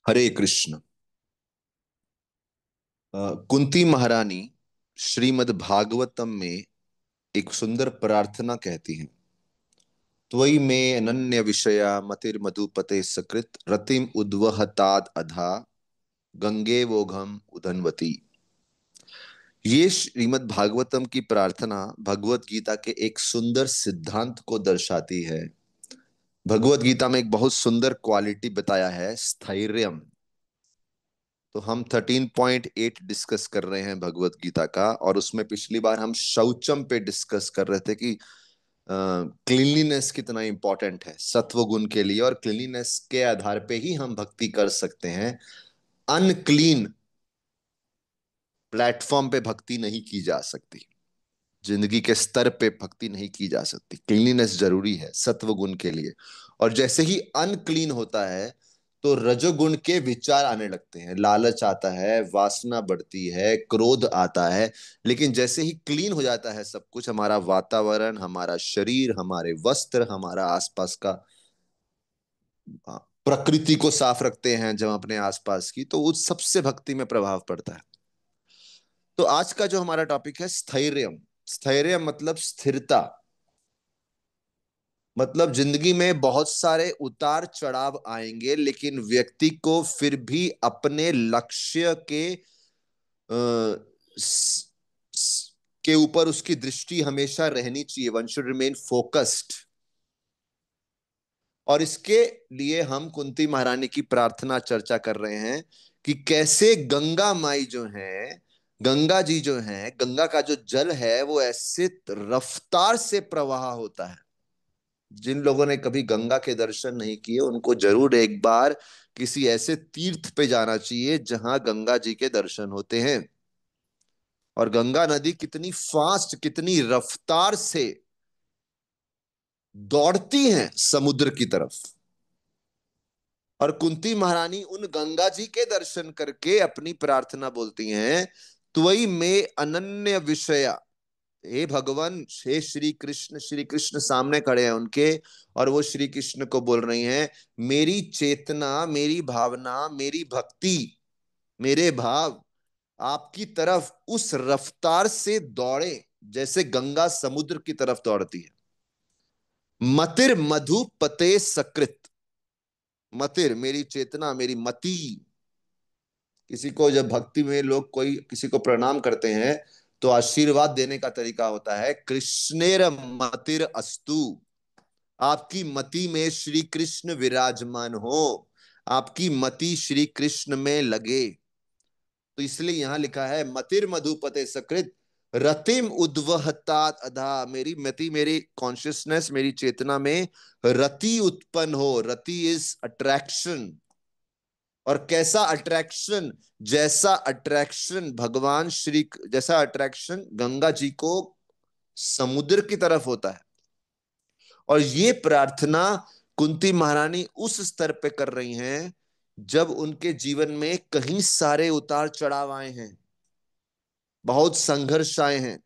हरे कृष्ण। कुंती महारानी श्रीमद् भागवतम में एक सुंदर प्रार्थना कहती हैं। त्वयि मे अनन्य विषया मतिर्मधुपते सकृत रतिम उद्वहताद अधा गंगे वोघम उदन्वती। ये श्रीमद् भागवतम की प्रार्थना भगवत गीता के एक सुंदर सिद्धांत को दर्शाती है। भगवत गीता में एक बहुत सुंदर क्वालिटी बताया है, स्थैर्यम। तो हम 13.8 डिस्कस कर रहे हैं भगवत गीता का, और उसमें पिछली बार हम शौचम पे डिस्कस कर रहे थे कि क्लीनलीनेस कितना इंपॉर्टेंट है सत्व गुण के लिए, और क्लीनलीनेस के आधार पे ही हम भक्ति कर सकते हैं। अनक्लीन प्लेटफॉर्म पे भक्ति नहीं की जा सकती, जिंदगी के स्तर पे भक्ति नहीं की जा सकती। क्लीनलीनेस जरूरी है सत्व गुण के लिए। और जैसे ही अनक्लीन होता है तो रजोगुण के विचार आने लगते हैं, लालच आता है, वासना बढ़ती है, क्रोध आता है। लेकिन जैसे ही क्लीन हो जाता है सब कुछ, हमारा वातावरण, हमारा शरीर, हमारे वस्त्र, हमारा आसपास का प्रकृति को साफ रखते हैं जब अपने आसपास की, तो उस सबसे भक्ति में प्रभाव पड़ता है। तो आज का जो हमारा टॉपिक है स्थैर्यम। स्थैर्य मतलब स्थिरता। मतलब जिंदगी में बहुत सारे उतार चढ़ाव आएंगे, लेकिन व्यक्ति को फिर भी अपने लक्ष्य स- के ऊपर उसकी दृष्टि हमेशा रहनी चाहिए। One should remain focused. और इसके लिए हम कुंती महारानी की प्रार्थना चर्चा कर रहे हैं कि कैसे गंगा माई जो है, गंगा जी जो है, गंगा का जो जल है वो ऐसे रफ्तार से प्रवाह होता है। जिन लोगों ने कभी गंगा के दर्शन नहीं किए उनको जरूर एक बार किसी ऐसे तीर्थ पे जाना चाहिए जहां गंगा जी के दर्शन होते हैं। और गंगा नदी कितनी फास्ट, कितनी रफ्तार से दौड़ती हैं समुद्र की तरफ। और कुंती महारानी उन गंगा जी के दर्शन करके अपनी प्रार्थना बोलती हैं, त्वयि में अनन्य विषया। हे भगवान, हे श्री कृष्ण। श्री कृष्ण सामने खड़े हैं उनके, और वो श्री कृष्ण को बोल रही हैं, मेरी चेतना, मेरी भावना, मेरी भक्ति, मेरे भाव आपकी तरफ उस रफ्तार से दौड़े जैसे गंगा समुद्र की तरफ दौड़ती है। मतिर मधु पते सकृत। मतिर मेरी चेतना, मेरी मति। किसी को जब भक्ति में लोग कोई किसी को प्रणाम करते हैं तो आशीर्वाद देने का तरीका होता है, कृष्णेर मतिर अस्तु। आपकी मति में श्री कृष्ण विराजमान हो, आपकी मति श्री कृष्ण में लगे। तो इसलिए यहां लिखा है, मतिर मधुपते सकृत रतिम उद्वहतात अधा। मेरी मति, मेरी कॉन्शियसनेस, मेरी चेतना में रति उत्पन्न हो। रति इज अट्रैक्शन। और कैसा अट्रैक्शन? जैसा अट्रैक्शन भगवान श्री, जैसा अट्रैक्शन गंगा जी को समुद्र की तरफ होता है। और ये प्रार्थना कुंती महारानी उस स्तर पे कर रही हैं जब उनके जीवन में कहीं सारे उतार चढ़ाव आए हैं, बहुत संघर्ष आए हैं।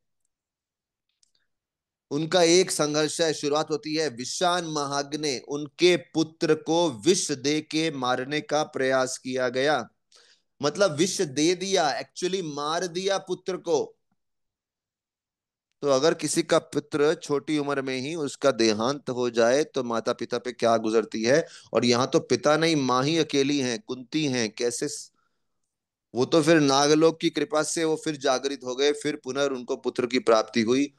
उनका एक संघर्ष है, शुरुआत होती है, विषान महाग्ने, उनके पुत्र को विष दे के मारने का प्रयास किया गया। मतलब विष दे दिया, एक्चुअली मार दिया पुत्र को। तो अगर किसी का पुत्र छोटी उम्र में ही उसका देहांत हो जाए तो माता पिता पे क्या गुजरती है। और यहां तो पिता नहीं, मां ही अकेली हैं, कुंती हैं। कैसे? वो तो फिर नागलोक की कृपा से वो फिर जागृत हो गए, फिर पुनः उनको पुत्र की प्राप्ति हुई।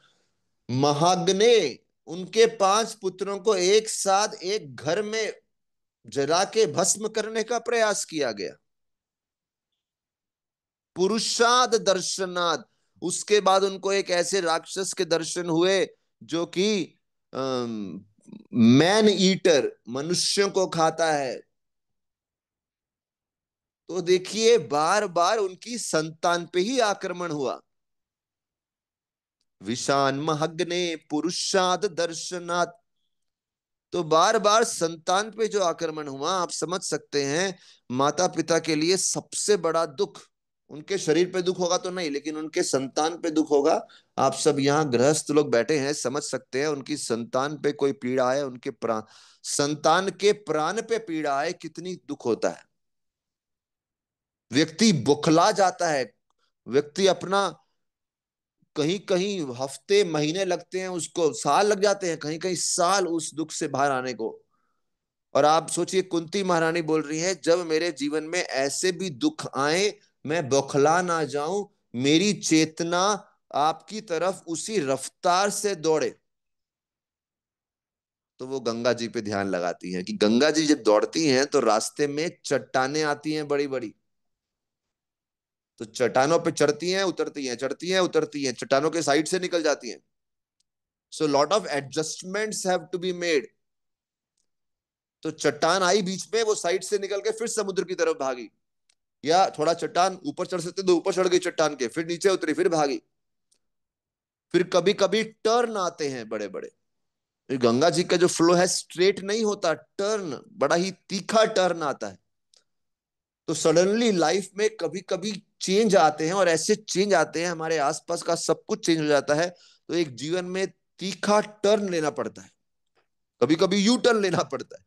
महाग्ने, उनके 5 पुत्रों को एक साथ एक घर में जला के भस्म करने का प्रयास किया गया। पुरुषाद दर्शनाद, उसके बाद उनको एक ऐसे राक्षस के दर्शन हुए जो कि मैन ईटर, मनुष्यों को खाता है। तो देखिए बार बार उनकी संतान पे ही आक्रमण हुआ। विषान महग्ने पुरुषाद दर्शनात्। तो बार बार संतान पे जो आक्रमण हुआ, आप समझ सकते हैं माता पिता के लिए सबसे बड़ा दुख उनके शरीर पे दुख होगा तो नहीं, लेकिन उनके संतान पे दुख होगा। आप सब यहाँ गृहस्थ लोग बैठे हैं, समझ सकते हैं उनकी संतान पे कोई पीड़ा है, उनके प्राण, संतान के प्राण पे पीड़ा है, कितनी दुख होता है। व्यक्ति बुखला जाता है, व्यक्ति अपना, कहीं कहीं हफ्ते महीने लगते हैं उसको, साल लग जाते हैं, कहीं कहीं साल उस दुख से बाहर आने को। और आप सोचिए, कुंती महारानी बोल रही है, जब मेरे जीवन में ऐसे भी दुख आए, मैं बौखला ना जाऊं, मेरी चेतना आपकी तरफ उसी रफ्तार से दौड़े। तो वो गंगा जी पे ध्यान लगाती हैं कि गंगा जी जब दौड़ती हैं तो रास्ते में चट्टानें आती हैं बड़ी बड़ी, तो चट्टानों पे चढ़ती हैं उतरती हैं, चढ़ती हैं उतरती हैं, चट्टानों के साइड से निकल जाती हैं। So lot of adjustments have to be made. तो चट्टान आई बीच में, वो साइड से निकल के फिर समुद्र की तरफ भागी, या थोड़ा चट्टान ऊपर चढ़ सकते तो ऊपर चढ़ गई चट्टान के, फिर नीचे उतरी, फिर भागी। फिर कभी कभी टर्न आते हैं बड़े बड़े। गंगा जी का जो फ्लो है स्ट्रेट नहीं होता, टर्न, बड़ा ही तीखा टर्न आता है। तो सडनली लाइफ में कभी कभी चेंज आते हैं, और ऐसे चेंज आते हैं हमारे आसपास का सब कुछ चेंज हो जाता है। तो एक जीवन में तीखा टर्न लेना पड़ता है, कभी कभी यू टर्न लेना पड़ता है,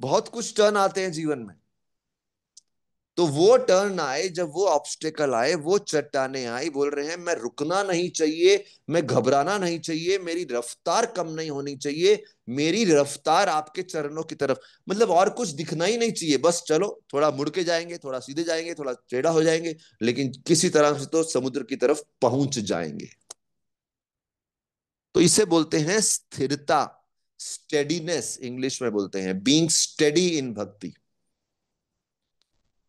बहुत कुछ टर्न आते हैं जीवन में। तो वो टर्न आए, जब वो ऑब्स्टेकल आए, वो चट्टाने आई, बोल रहे हैं मैं रुकना नहीं चाहिए, मैं घबराना नहीं चाहिए, मेरी रफ्तार कम नहीं होनी चाहिए, मेरी रफ्तार आपके चरणों की तरफ, मतलब और कुछ दिखना ही नहीं चाहिए, बस चलो, थोड़ा मुड़ के जाएंगे, थोड़ा सीधे जाएंगे, थोड़ा टेढ़ा हो जाएंगे, लेकिन किसी तरह से तो समुद्र की तरफ पहुंच जाएंगे। तो इसे बोलते हैं स्थिरता, स्टेडीनेस इंग्लिश में बोलते हैं, बीइंग स्टेडी इन भक्ति।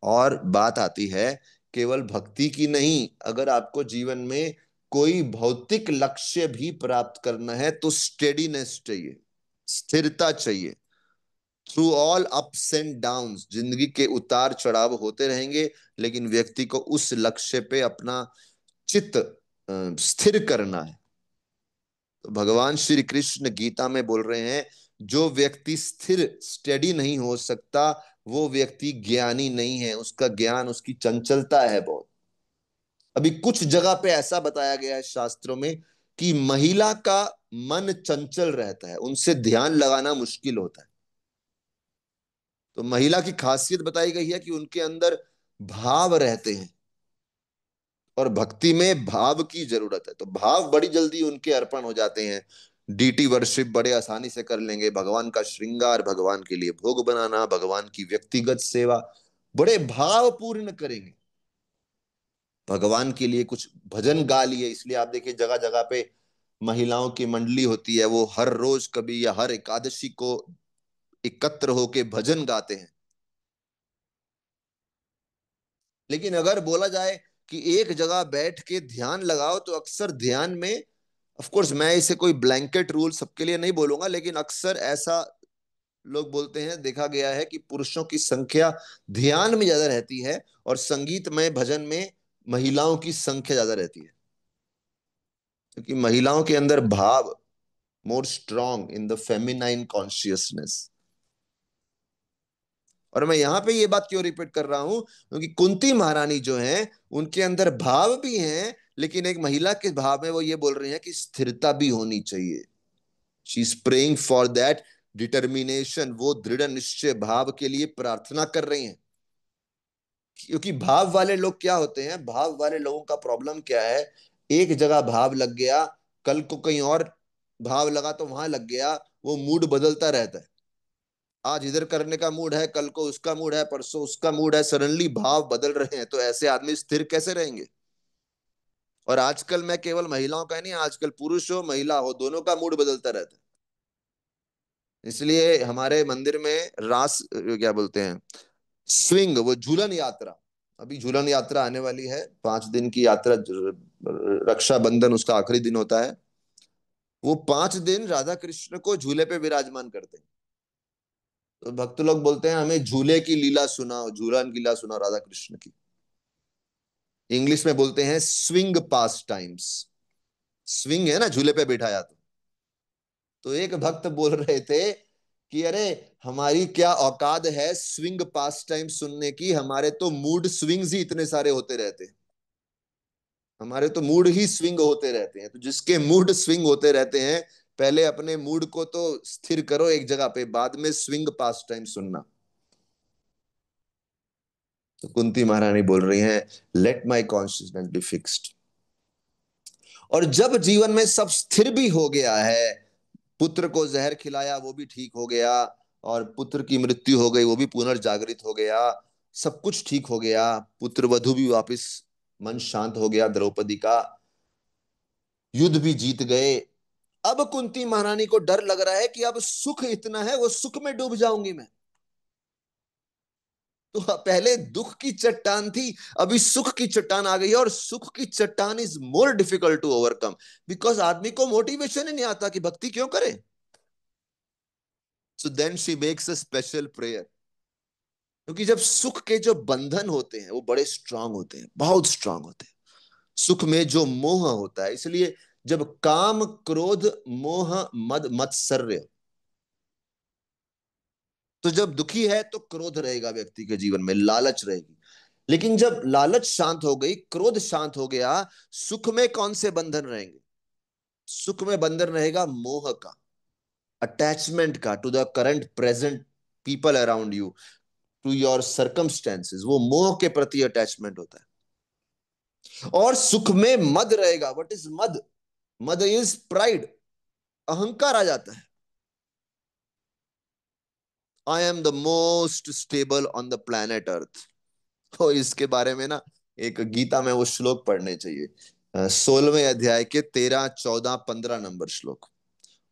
और बात आती है केवल भक्ति की नहीं, अगर आपको जीवन में कोई भौतिक लक्ष्य भी प्राप्त करना है तो स्टेडीनेस चाहिए, स्थिरता चाहिए। Through all ups and downs, जिंदगी के उतार चढ़ाव होते रहेंगे, लेकिन व्यक्ति को उस लक्ष्य पे अपना चित्त स्थिर करना है। तो भगवान श्री कृष्ण गीता में बोल रहे हैं, जो व्यक्ति स्थिर स्टेडी नहीं हो सकता, वो व्यक्ति ज्ञानी नहीं है, उसका ज्ञान, उसकी चंचलता है बहुत। अभी कुछ जगह पे ऐसा बताया गया है शास्त्रों में कि महिला का मन चंचल रहता है, उनसे ध्यान लगाना मुश्किल होता है। तो महिला की खासियत बताई गई है कि उनके अंदर भाव रहते हैं, और भक्ति में भाव की जरूरत है, तो भाव बड़ी जल्दी उनके अर्पण हो जाते हैं। डीटी वर्शिप बड़े आसानी से कर लेंगे, भगवान का श्रृंगार, भगवान के लिए भोग बनाना, भगवान की व्यक्तिगत सेवा बड़े भाव पूर्ण करेंगे। भगवान के लिए कुछ भजन गा लिए, इसलिए आप देखिए जगह जगह पे महिलाओं की मंडली होती है, वो हर रोज कभी या हर एकादशी को एकत्र होके भजन गाते हैं। लेकिन अगर बोला जाए कि एक जगह बैठ के ध्यान लगाओ, तो अक्सर ध्यान में, ऑफ कोर्स मैं इसे कोई ब्लैंकेट रूल सबके लिए नहीं बोलूंगा, लेकिन अक्सर ऐसा लोग बोलते हैं, देखा गया है कि पुरुषों की संख्या ध्यान में ज्यादा रहती है, और संगीतमय भजन में महिलाओं की संख्या ज्यादा रहती है, क्योंकि महिलाओं के अंदर भाव more strong in the feminine consciousness. और मैं यहां पे ये बात क्यों रिपीट कर रहा हूं, क्योंकि कुंती महारानी जो है, उनके अंदर भाव भी हैं, लेकिन एक महिला के भाव में वो ये बोल रही हैं कि स्थिरता भी होनी चाहिए। She is praying for that determination, वो दृढ़ निश्चय भाव के लिए प्रार्थना कर रही हैं। क्योंकि भाव वाले लोग क्या होते हैं, भाव वाले लोगों का प्रॉब्लम क्या है, एक जगह भाव लग गया, कल को कहीं और भाव लगा तो वहां लग गया, वो मूड बदलता रहता है। आज इधर करने का मूड है, कल को उसका मूड है, परसों उसका मूड है, सडनली भाव बदल रहे हैं, तो ऐसे आदमी स्थिर कैसे रहेंगे। और आजकल मैं केवल महिलाओं का नहीं, आजकल पुरुष हो महिला हो दोनों का मूड बदलता रहता है। इसलिए हमारे मंदिर में रास क्या बोलते हैं, स्विंग, वो झूलन यात्रा, अभी झूलन यात्रा आने वाली है, 5 दिन की यात्रा, रक्षाबंधन उसका आखिरी दिन होता है। वो 5 दिन राधा कृष्ण को झूले पे विराजमान करते हैं। तो भक्त लोग बोलते हैं हमें झूले की लीला सुनाओ, झूलन की लीला सुनाओ राधा कृष्ण की। इंग्लिश में बोलते हैं स्विंग पास टाइम्स। स्विंग है ना, झूले पे बिठाया। तो एक भक्त बोल रहे थे कि अरे, हमारी क्या औकात है स्विंग पास टाइम सुनने की, हमारे तो मूड स्विंग्स ही इतने सारे होते रहते हैं। हमारे तो मूड ही स्विंग होते रहते हैं, तो जिसके मूड स्विंग होते रहते हैं, पहले अपने मूड को तो स्थिर करो एक जगह पे, बाद में स्विंग पास टाइम सुनना। तो कुंती महारानी बोल रही हैं, let my consciousness be fixed. और जब जीवन में सब स्थिर भी हो गया है, पुत्र को जहर खिलाया वो भी ठीक हो गया, और पुत्र की मृत्यु हो गई वो भी पुनर्जागृत हो गया, सब कुछ ठीक हो गया, पुत्र वधु भी वापस, मन शांत हो गया द्रौपदी का, युद्ध भी जीत गए। अब कुंती महारानी को डर लग रहा है कि अब सुख इतना है, वो सुख में डूब जाऊंगी मैं। तो पहले दुख की चट्टान थी, अभी सुख की चट्टान आ गई है, और सुख की चट्टान is more difficult to overcome, because आदमी को मोटिवेशन ही नहीं आता कि भक्ति क्यों करे। So then she makes a special prayer. क्योंकि जब सुख के जो बंधन होते हैं वो बड़े स्ट्रांग होते हैं, बहुत स्ट्रांग होते हैं, सुख में जो मोह होता है, इसलिए जब काम क्रोध मोह मद मत्सर्य, तो जब दुखी है तो क्रोध रहेगा व्यक्ति के जीवन में, लालच रहेगी। लेकिन जब लालच शांत हो गई, क्रोध शांत हो गया, सुख में कौन से बंधन रहेंगे? सुख में बंधन रहेगा मोह का, अटैचमेंट का, to the current present people around you, to your circumstances, वो मोह के प्रति अटैचमेंट होता है। और सुख में मद रहेगा। व्हाट इज मद? मद इज प्राइड, अहंकार आ जाता है। I am the most stable on the planet Earth. तो इसके बारे में ना, एक गीता में वो श्लोक पढ़ने चाहिए, 16वें अध्याय के 13, 14, 15 नंबर श्लोक।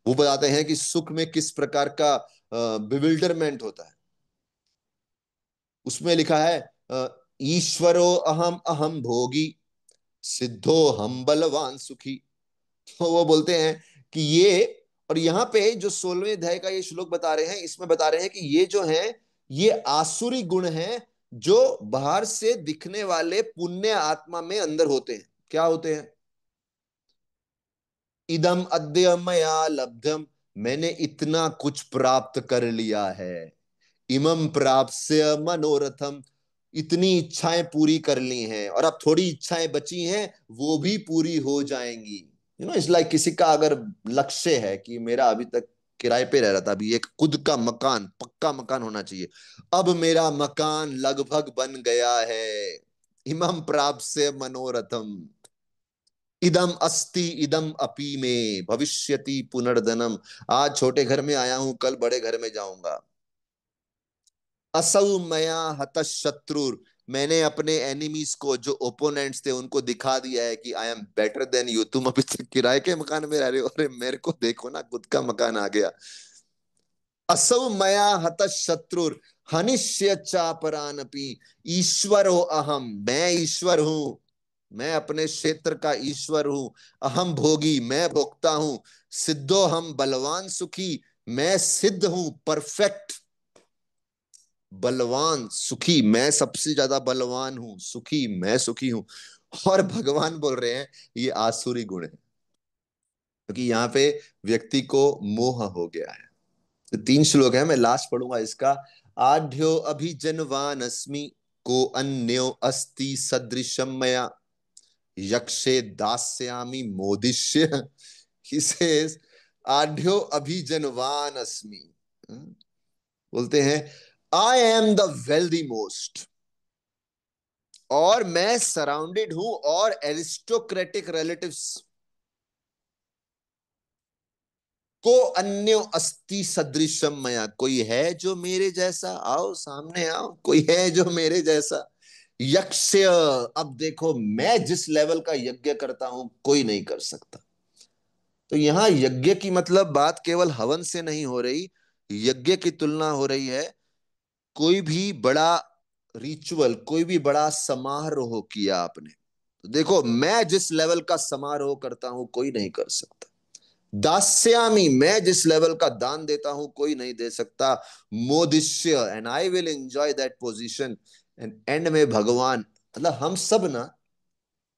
वो बताते हैं कि सुख में किस प्रकार का बिविल्डरमेंट होता है। उसमें लिखा है, ईश्वरो अहम अहम भोगी, सिद्धो हम बलवान सुखी। तो वो बोलते हैं कि ये, और यहाँ पे जो 16वें अध्याय का ये श्लोक बता रहे हैं, इसमें बता रहे हैं कि ये जो है, ये आसुरी गुण हैं, जो बाहर से दिखने वाले पुण्य आत्मा में अंदर होते हैं। क्या होते हैं? इदम अद्य मया लब्धम, मैंने इतना कुछ प्राप्त कर लिया है। इमम प्राप्स्य मनोरथम, इतनी इच्छाएं पूरी कर ली हैं, और अब थोड़ी इच्छाएं बची हैं, वो भी पूरी हो जाएंगी। इट्स लाइक किसी का अगर लक्ष्य है कि मेरा अभी तक किराए पे रह रहा था, अभी एक खुद का मकान, पक्का मकान होना चाहिए, अब मेरा मकान लगभग बन गया है। इमम प्राप्स्य मनोरथम, इदम अस्ति इदम अपि में भविष्यति पुनर्धनम, आज छोटे घर में आया हूं, कल बड़े घर में जाऊंगा। असौ मया हत शत्रुर, मैंने अपने एनिमीज को, जो ओपोनेंट्स थे, उनको दिखा दिया है कि I am better than you. तुम अभी तक किराए के मकान में रह रहे हो, अरे मेरे को देखो ना, खुद का मकान आ गया। असौ मया हत शत्रुर हनिष्य चापरानपि, ईश्वरो अहम, मैं ईश्वर हूं, मैं अपने क्षेत्र का ईश्वर हूं। अहम भोगी, मैं भोगता हूं। सिद्धो हम बलवान सुखी, मैं सिद्ध हूं, परफेक्ट, बलवान सुखी, मैं सबसे ज्यादा बलवान हूं, सुखी मैं सुखी हूं। और भगवान बोल रहे हैं ये आसुरी गुण है, क्योंकि यहाँ पे व्यक्ति को मोह हो गया है। तो 3 श्लोक है, मैं लास्ट पढ़ूंगा इसका। आढ्यो अभिजनवान अस्मि, को अन्यो अस्ति सदृशम मया, यक्षे दास्यामि मोदिष्य। ही सेज, आढ्यो अभिजनवान अस्मि, बोलते हैं आई एम द वेल्दी मोस्ट, और मैं सराउंडेड हूं, और एरिस्टोक्रेटिक रिलेटिव्स, को अन्यो अस्ति सदृशम मया, कोई है जो मेरे जैसा, आओ सामने आओ, कोई है जो मेरे जैसा। यक्ष्य, अब देखो मैं जिस लेवल का यज्ञ करता हूं कोई नहीं कर सकता। तो यहां यज्ञ की मतलब बात केवल हवन से नहीं हो रही, यज्ञ की तुलना हो रही है कोई भी बड़ा रिचुअल, कोई भी बड़ा समारोह किया आपने, तो देखो मैं जिस लेवल का समारोह करता हूं कोई नहीं कर सकता। दास्यामी, मैं जिस लेवल का दान देता हूं कोई नहीं दे सकता। मोदिष्य, and I will enjoy that position. And end में भगवान, मतलब हम सब ना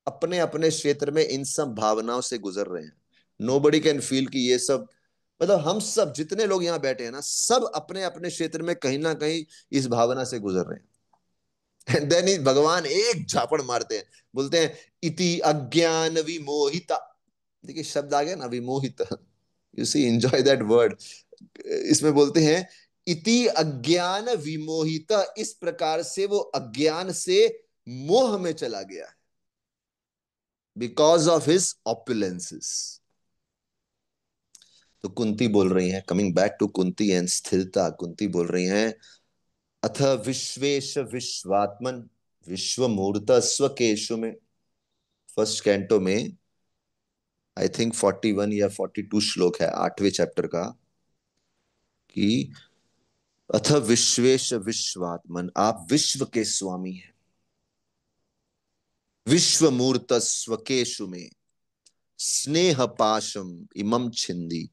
अपने अपने क्षेत्र में इन सब भावनाओं से गुजर रहे हैं। नो बडी कैन फील कि ये सब, मतलब हम सब जितने लोग यहाँ बैठे हैं ना, सब अपने अपने क्षेत्र में कहीं ना कहीं इस भावना से गुजर रहे हैं। एंड देन भगवान एक झापड़ मारते हैं, बोलते हैं इति अज्ञान विमोहिता। देखिए शब्द आ गया ना, विमोहित। You see, enjoy that word. इसमें बोलते हैं इति अज्ञान विमोहित, इस प्रकार से वो अज्ञान से मोह में चला गया, बिकॉज ऑफ हिज ऑपुलेंसेस। तो कुंती बोल रही हैं, coming back to Kunti and स्थिरता, कुंती बोल रही हैं अथ विश्वेश विश्वात्मन विश्व मूर्त स्वकेशु में, फर्स्ट कैंटो में आई थिंक 41 या 42 श्लोक है 8वें चैप्टर का, कि अथ विश्वेश विश्वात्मन, आप विश्व के स्वामी हैं, विश्व मूर्त स्वकेशु में स्नेह पाशम इमम छिंदी,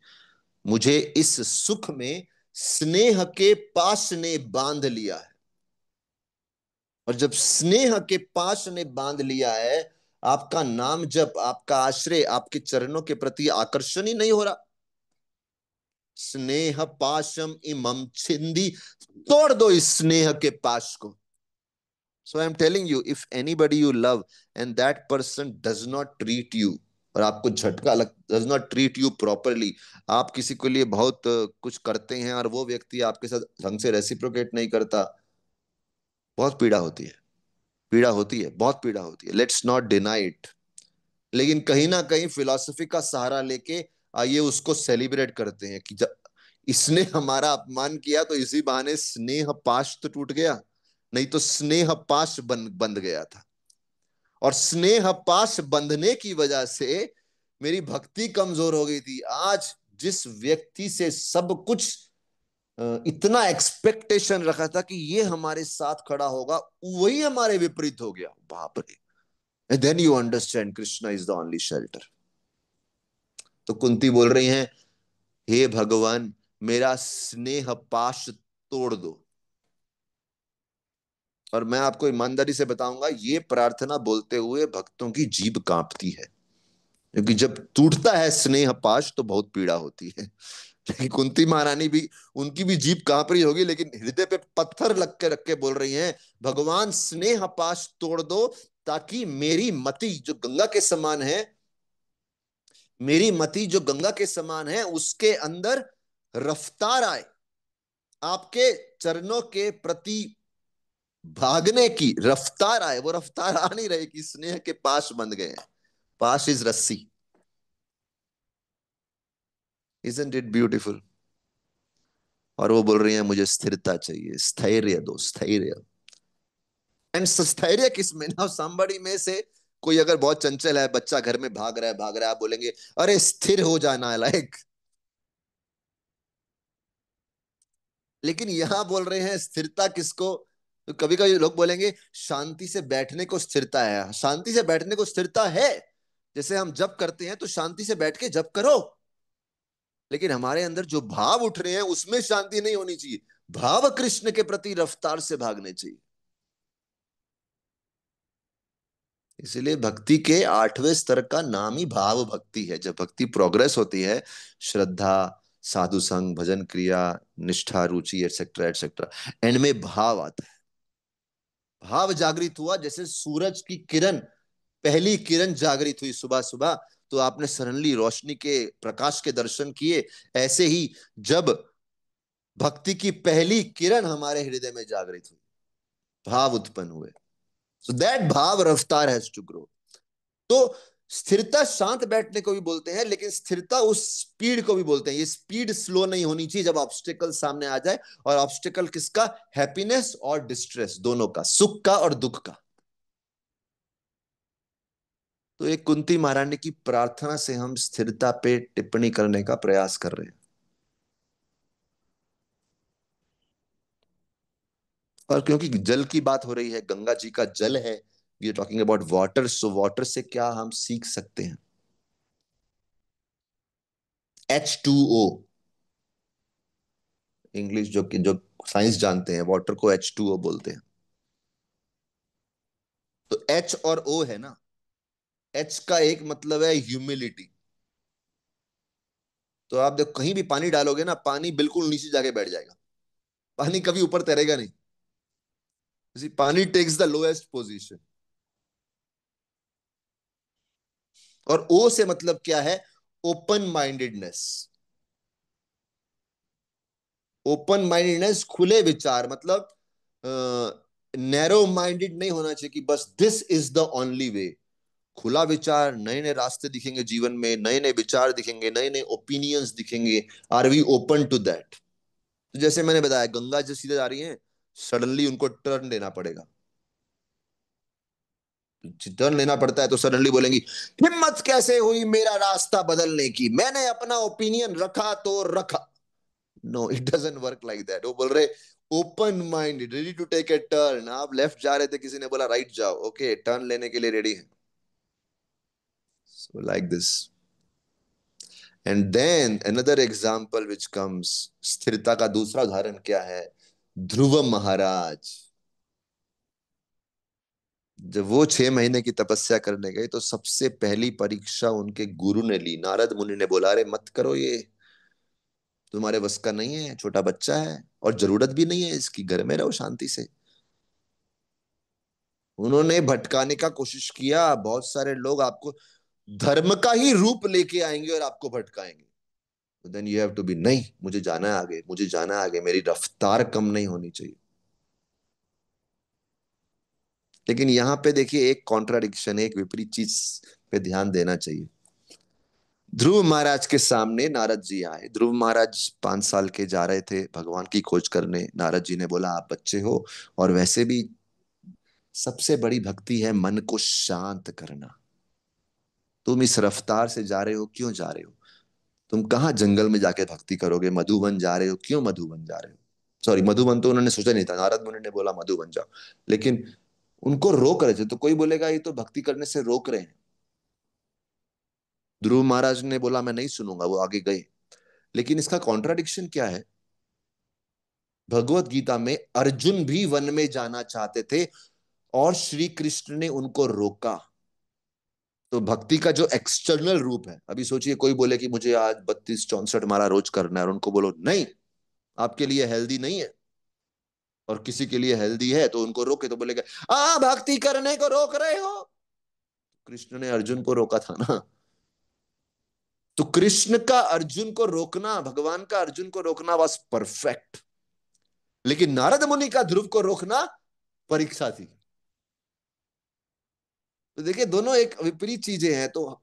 मुझे इस सुख में स्नेह के पाश ने बांध लिया है। और जब स्नेह के पाश ने बांध लिया है, आपका नाम जब, आपका आश्रय, आपके चरणों के प्रति आकर्षण ही नहीं हो रहा, स्नेह पाशम इमम छिंदी, तोड़ दो इस स्नेह के पाश को। So I am telling you, if anybody you love and that person does not treat you, और आपको झटका लग, does not treat you properly, आप किसी के लिए बहुत कुछ करते हैं और वो व्यक्ति आपके साथ ढंग से रेसिप्रोकेट नहीं करता, बहुत पीड़ा होती है, पीड़ा होती है, बहुत पीड़ा होती है, लेट्स नॉट डिनाई इट। लेकिन कहीं ना कहीं फिलॉसफी का सहारा लेके आइए उसको सेलिब्रेट करते हैं कि जब इसने हमारा अपमान किया तो इसी बहाने स्नेह पाश तो टूट गया, नहीं तो स्नेह पाश बंध गया था। और स्नेह पाश बंधने की वजह से मेरी भक्ति कमजोर हो गई थी। आज जिस व्यक्ति से सब कुछ इतना एक्सपेक्टेशन रखा था कि ये हमारे साथ खड़ा होगा, वही हमारे विपरीत हो गया, बाप रे। And then you understand Krishna is the only shelter. तो कुंती बोल रही हैं, हे भगवान मेरा स्नेह पाश तोड़ दो। और मैं आपको ईमानदारी से बताऊंगा, ये प्रार्थना बोलते हुए भक्तों की जीभ कांपती है, क्योंकि जब टूटता है स्नेह पाश तो बहुत पीड़ा होती है। लेकिन कुंती महारानी भी, उनकी भी जीभ कांप रही होगी, लेकिन हृदय पे पत्थर लग के रख के बोल रही हैं, भगवान स्नेह पाश तोड़ दो, ताकि मेरी मति जो गंगा के समान है, मेरी मति जो गंगा के समान है, उसके अंदर रफ्तार आए, आपके चरणों के प्रति भागने की रफ्तार आए। वो रफ्तार आ नहीं रही कि स्नेह के पास बंध गए हैं, पास इज रस्सी। Isn't it beautiful. और वो बोल रही है मुझे स्थिरता चाहिए, स्थैर्य दो, स्थैर्य। एंड स्थैर्य किस में ना, somebody में से कोई अगर बहुत चंचल है, बच्चा घर में भाग रहा है भाग रहा है, आप बोलेंगे अरे स्थिर हो जाना, लाइक। लेकिन यहां बोल रहे हैं स्थिरता किसको? तो कभी कभी लोग बोलेंगे शांति से बैठने को स्थिरता है, शांति से बैठने को स्थिरता है। जैसे हम जप करते हैं तो शांति से बैठ के जप करो, लेकिन हमारे अंदर जो भाव उठ रहे हैं उसमें शांति नहीं होनी चाहिए, भाव कृष्ण के प्रति रफ्तार से भागने चाहिए। इसलिए भक्ति के 8वें स्तर का नाम ही भाव भक्ति है। जब भक्ति प्रोग्रेस होती है, श्रद्धा, साधु संग, भजन क्रिया, निष्ठा, रुचि, एटसेट्रा एटसेट्रा, एंड में भाव आता है। भाव जागृत हुआ, जैसे सूरज की किरण, पहली किरण जागृत हुई सुबह सुबह, तो आपने सडनली रोशनी के प्रकाश के दर्शन किए। ऐसे ही जब भक्ति की पहली किरण हमारे हृदय में जागृत हुई, भाव उत्पन्न हुए, सो दैट भाव रफ्तार हैज टू ग्रो। तो स्थिरता शांत बैठने को भी बोलते हैं, लेकिन स्थिरता उस स्पीड को भी बोलते हैं। ये स्पीड स्लो नहीं होनी चाहिए जब ऑब्स्टिकल सामने आ जाए। और ऑब्स्टिकल किसका? हैप्पीनेस और डिस्ट्रेस, दोनों का, सुख का और दुख का। तो एक कुंती महारानी की प्रार्थना से हम स्थिरता पे टिप्पणी करने का प्रयास कर रहे हैं। और क्योंकि जल की बात हो रही है, गंगा जी का जल है, we are talking about water, so water से क्या हम सीख सकते हैं? H2O, इंग्लिश जो साइंस जानते हैं, वाटर को H2O बोलते हैं। तो H और O है ना, H का एक मतलब है ह्यूमिलिटी। तो आप देखो कहीं भी पानी डालोगे ना, पानी बिल्कुल नीचे जाके बैठ जाएगा, पानी कभी ऊपर तैरेगा नहीं। पानी टेक्स द लोएस्ट पोजीशन। और ओ से मतलब क्या है? Open mindedness. ओपन माइंडेडनेस, खुले विचार, मतलब नैरो माइंडेड नहीं होना चाहिए कि बस this is the only way. खुला विचार, नए नए रास्ते दिखेंगे जीवन में, नए नए विचार दिखेंगे, नए नए ओपिनियंस दिखेंगे। Are we open to that? तो जैसे मैंने बताया, गंगा जी सीधे जा रही हैं, सडनली उनको टर्न लेना पड़ेगा। टर्न लेना पड़ता है तो सडनली बोलेंगी, हिम्मत कैसे हुई मेरा रास्ता बदलने की, मैंने अपना ओपिनियन रखा तो रखा। No, it doesn't work like that. वो बोल रहे open mind, ready to take a turn. आप लेफ्ट जा रहे थे, किसी ने बोला राइट जाओ, ओके, टर्न लेने के लिए रेडी है। So like this. And then another example which comes, स्थिरता का दूसरा उदाहरण क्या है? ध्रुव महाराज। जब वो 6 महीने की तपस्या करने गए तो सबसे पहली परीक्षा उनके गुरु ने ली। नारद मुनि ने बोला, अरे मत करो ये, तुम्हारे बस का नहीं है, छोटा बच्चा है और जरूरत भी नहीं है इसकी, घर में रहो शांति से। उन्होंने भटकाने का कोशिश किया। बहुत सारे लोग आपको धर्म का ही रूप लेके आएंगे और आपको भटकाएंगे। Then you have to be, नहीं मुझे जाना है आगे, मुझे जाना है आगे, मेरी रफ्तार कम नहीं होनी चाहिए। लेकिन यहां पे देखिए एक कॉन्ट्राडिक्शन, एक विपरीत चीज पे ध्यान देना चाहिए। ध्रुव महाराज के सामने नारद जी आए। ध्रुव महाराज 5 साल के जा रहे थे भगवान की खोज करने। नारद जी ने बोला, आप बच्चे हो और वैसे भी सबसे बड़ी भक्ति है मन को शांत करना। तुम इस रफ्तार से जा रहे हो, क्यों जा रहे हो? तुम कहाँ जंगल में जाके भक्ति करोगे? मधुबन जा रहे हो, क्यों मधुबन जा रहे हो? सॉरी, मधुबन तो उन्होंने सोचा नहीं था, नारद मुनि ने बोला मधुबन जाओ। लेकिन उनको रोक रहे थे, तो कोई बोलेगा ये तो भक्ति करने से रोक रहे हैं। ध्रुव महाराज ने बोला मैं नहीं सुनूंगा, वो आगे गए। लेकिन इसका कॉन्ट्राडिक्शन क्या है? भगवत गीता में अर्जुन भी वन में जाना चाहते थे और श्री कृष्ण ने उनको रोका। तो भक्ति का जो एक्सटर्नल रूप है, अभी सोचिए कोई बोले कि मुझे आज 32 64 माला रोज करना है और उनको बोलो नहीं, आपके लिए हेल्दी नहीं है, और किसी के लिए हेल्दी है तो उनको रोके तो बोलेगा भक्ति करने को रोक रहे हो। कृष्ण ने अर्जुन को रोका था ना। तो कृष्ण का अर्जुन को रोकना, भगवान का अर्जुन को रोकना वाज परफेक्ट। लेकिन नारद मुनि का ध्रुव को रोकना परीक्षा थी। तो देखिए दोनों एक विपरीत चीजें हैं। तो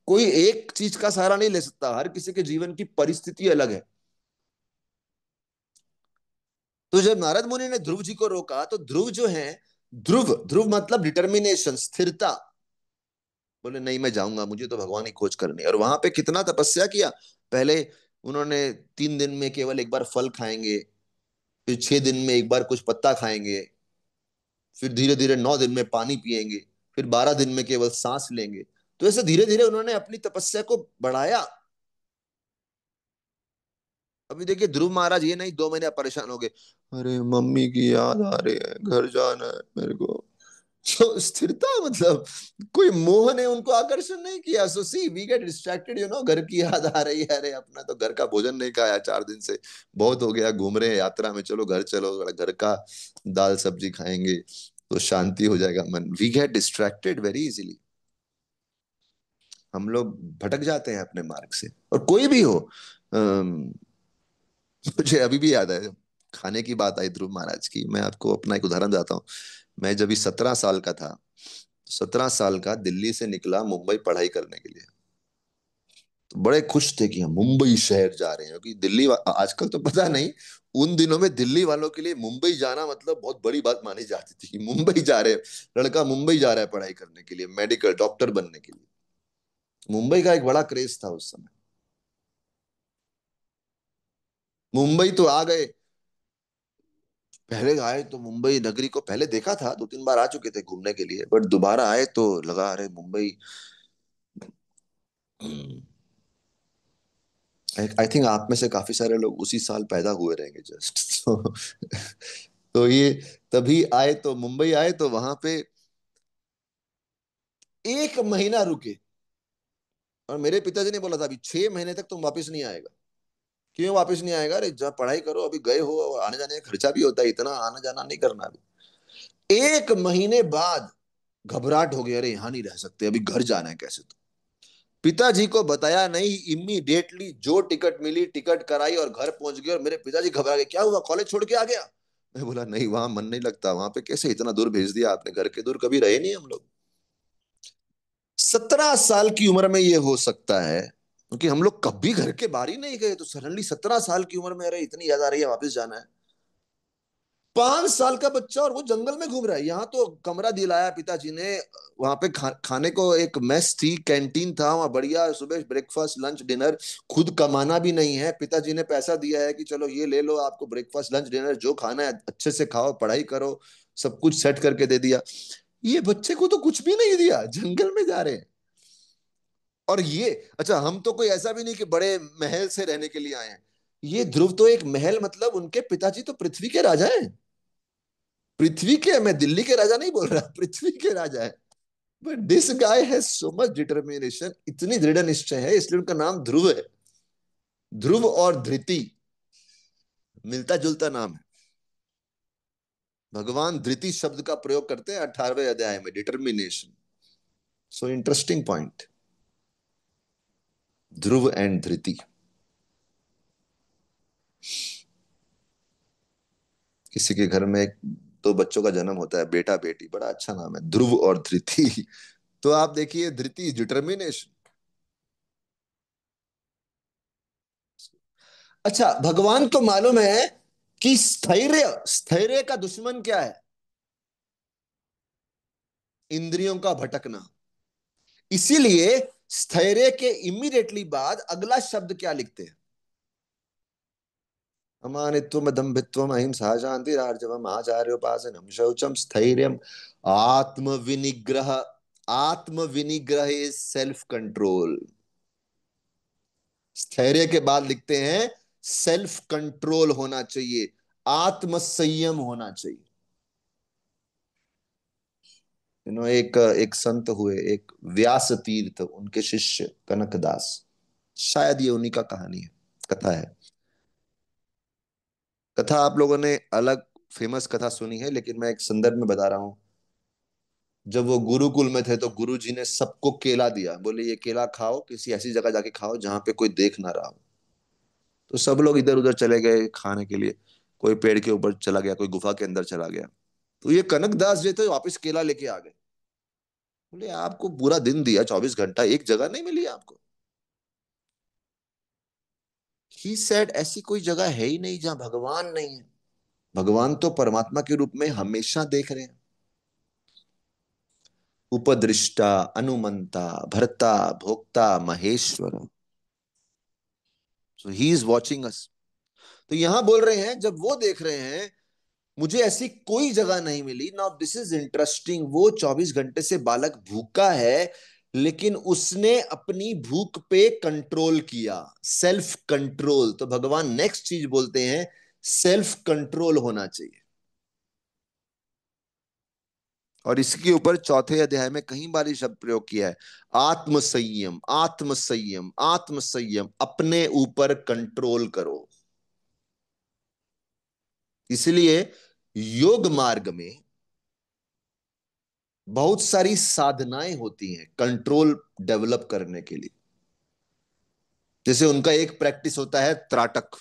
कोई एक चीज का सहारा नहीं ले सकता, हर किसी के जीवन की परिस्थिति अलग है। तो जब नारद मुनि ने ध्रुव जी को रोका तो ध्रुव जो है, ध्रुव, ध्रुव मतलब डिटर्मिनेशन, स्थिरता। बोले नहीं मैं जाऊंगा, मुझे तो भगवान की खोज करनी है। और वहां पे कितना तपस्या किया। पहले उन्होंने 3 दिन में केवल एक बार फल खाएंगे, फिर 6 दिन में एक बार कुछ पत्ता खाएंगे, फिर धीरे धीरे 9 दिन में पानी पिएंगे, फिर 12 दिन में केवल सांस लेंगे। तो ऐसे धीरे धीरे उन्होंने अपनी तपस्या को बढ़ाया। अभी देखिए ध्रुव महाराज ये नहीं 2 महीने परेशान हो गए, अरे मम्मी की याद आ रही है, घर जाना है मेरे को। तो स्थिरता मतलब कोई मोह ने उनको आकर्षण नहीं किया। सो सी वी गेट डिस्ट्रैक्टेड, घर की याद आ रही है, अरे अपना तो घर का भोजन नहीं खाया 4 दिन से, बहुत हो गया, घूम रहे हैं यात्रा में, चलो घर चलो, थोड़ा घर का दाल सब्जी खाएंगे तो शांति हो जाएगा मन। We get distracted very easily. हम लोग भटक जाते हैं अपने मार्ग से, और कोई भी हो। मुझे अभी भी याद है, खाने की बात आई ध्रुव महाराज की, मैं आपको अपना एक उदाहरण बताता हूँ। मैं जब 17 साल का था, 17 साल का, दिल्ली से निकला मुंबई पढ़ाई करने के लिए। तो बड़े खुश थे कि हम मुंबई शहर जा रहे हैं, क्योंकि आजकल तो पता नहीं, उन दिनों में दिल्ली वालों के लिए मुंबई जाना मतलब बहुत बड़ी बात मानी जाती थी कि मुंबई जा रहे हैं, लड़का मुंबई जा रहा है पढ़ाई करने के लिए, मेडिकल डॉक्टर बनने के लिए। मुंबई का एक बड़ा क्रेज था उस समय। मुंबई तो आ गए। पहले आए तो मुंबई नगरी को पहले देखा था, 2 3 बार आ चुके थे घूमने के लिए, बट दोबारा आए तो लगा अरे मुंबई। आई थिंक आप में से काफी सारे लोग उसी साल पैदा हुए रहेंगे जस्ट। तो ये तभी आए, तो मुंबई आए तो वहां पे 1 महीना रुके। और मेरे पिताजी ने बोला था अभी 6 महीने तक तुम वापस नहीं आएगा। क्यों वापस नहीं आएगा? अरे जब पढ़ाई करो, अभी गए हो, और आने जाने का खर्चा भी होता है, इतना आना जाना नहीं करना अभी। एक महीने बाद घबराहट हो गई, अरे यहां नहीं रह सकते, अभी घर जाना है कैसे। तो पिताजी को बताया नहीं, इमीडिएटली जो टिकट मिली टिकट कराई और घर पहुंच गए। और मेरे पिताजी घबरा गए, क्या हुआ, कॉलेज छोड़ के आ गया। मैं बोला नहीं, वहां मन नहीं लगता, वहां पे कैसे इतना दूर भेज दिया आपने, घर के दूर कभी रहे नहीं हम लोग। 17 साल की उम्र में ये हो सकता है, क्योंकि हम लोग कभी घर के बाहर ही नहीं गए, तो सडनली 17 साल की उम्र में अरे इतनी याद आ रही है, वापस जाना है। 5 साल का बच्चा और वो जंगल में घूम रहा है। यहाँ तो कमरा दिलाया पिताजी ने, वहां पे खाने को एक मेस थी, कैंटीन था वहां, बढ़िया सुबह ब्रेकफास्ट लंच डिनर। खुद कमाना भी नहीं है, पिताजी ने पैसा दिया है कि चलो ये ले लो, आपको ब्रेकफास्ट लंच डिनर जो खाना है अच्छे से खाओ, पढ़ाई करो, सब कुछ सेट करके दे दिया। ये बच्चे को तो कुछ भी नहीं दिया, जंगल में जा रहे हैं। और ये, अच्छा हम तो कोई ऐसा भी नहीं कि बड़े महल से रहने के लिए आए हैं। ये ध्रुव तो एक महल, मतलब उनके पिताजी तो पृथ्वी के राजा हैं। पृथ्वी के, मैं दिल्ली के राजा नहीं बोल रहा, पृथ्वी के राजा है। But this guy has so much determination, इतनी दृढ़ निश्चय है, इसलिए उनका नाम ध्रुव है। ध्रुव और धृति मिलता जुलता नाम है। भगवान धृति शब्द का प्रयोग करते हैं 18वें अध्याय में, डिटर्मिनेशन। सो इंटरेस्टिंग पॉइंट, ध्रुव एंड धृति। किसी के घर में दो बच्चों का जन्म होता है, बेटा बेटी, बड़ा अच्छा नाम है, ध्रुव और धृति। तो आप देखिए, धृति डिटर्मिनेशन। अच्छा, भगवान को मालूम है कि स्थैर्य, स्थैर्य का दुश्मन क्या है, इंद्रियों का भटकना। इसीलिए स्थैर्य के इमीडिएटली बाद अगला शब्द क्या लिखते हैं, अमानित्वम दंभित्वम अहिंसा शांति आर्जवम आचार्योपासनम शौचम स्थैर्यम आत्म विनिग्रह। आत्म विनिग्रह इज सेल्फ कंट्रोल। स्थैर्य के बाद लिखते हैं सेल्फ कंट्रोल होना चाहिए, आत्म संयम होना चाहिए। एक एक संत हुए, एक व्यास तीर्थ, उनके शिष्य कनकदास, शायद ये उन्हीं का कहानी है, कथा है। कथा आप लोगों ने अलग फेमस कथा सुनी है, लेकिन मैं एक संदर्भ में बता रहा हूं। जब वो गुरुकुल में थे तो गुरु जी ने सबको केला दिया, बोले ये केला खाओ, किसी ऐसी जगह जाके खाओ जहां पे कोई देख ना रहा हो। तो सब लोग इधर उधर चले गए खाने के लिए, कोई पेड़ के ऊपर चला गया, कोई गुफा के अंदर चला गया। तो ये कनकदास जी थे, वापस केला लेके आ गए। बोले आपको पूरा दिन दिया, 24 घंटा, एक जगह नहीं मिली आपको। ही सेड ऐसी कोई जगह है ही नहीं जहां भगवान नहीं है। भगवान तो परमात्मा के रूप में हमेशा देख रहे हैं। उपदृष्टा, अनुमंता, भर्ता, भोक्ता, महेश्वर। सो ही इज वॉचिंग अस। तो यहां बोल रहे हैं, जब वो देख रहे हैं, मुझे ऐसी कोई जगह नहीं मिली। नाउ दिस इज इंटरेस्टिंग, वो 24 घंटे से बालक भूखा है, लेकिन उसने अपनी भूख पे कंट्रोल किया, सेल्फ कंट्रोल। तो भगवान नेक्स्ट चीज बोलते हैं, सेल्फ कंट्रोल होना चाहिए। और इसके ऊपर चौथे अध्याय में कई बार ये शब्द प्रयोग किया है, आत्म संयम, आत्म संयम, आत्म संयम, अपने ऊपर कंट्रोल करो। इसलिए योग मार्ग में बहुत सारी साधनाएं होती हैं कंट्रोल डेवलप करने के लिए। जैसे उनका एक प्रैक्टिस होता है त्राटक,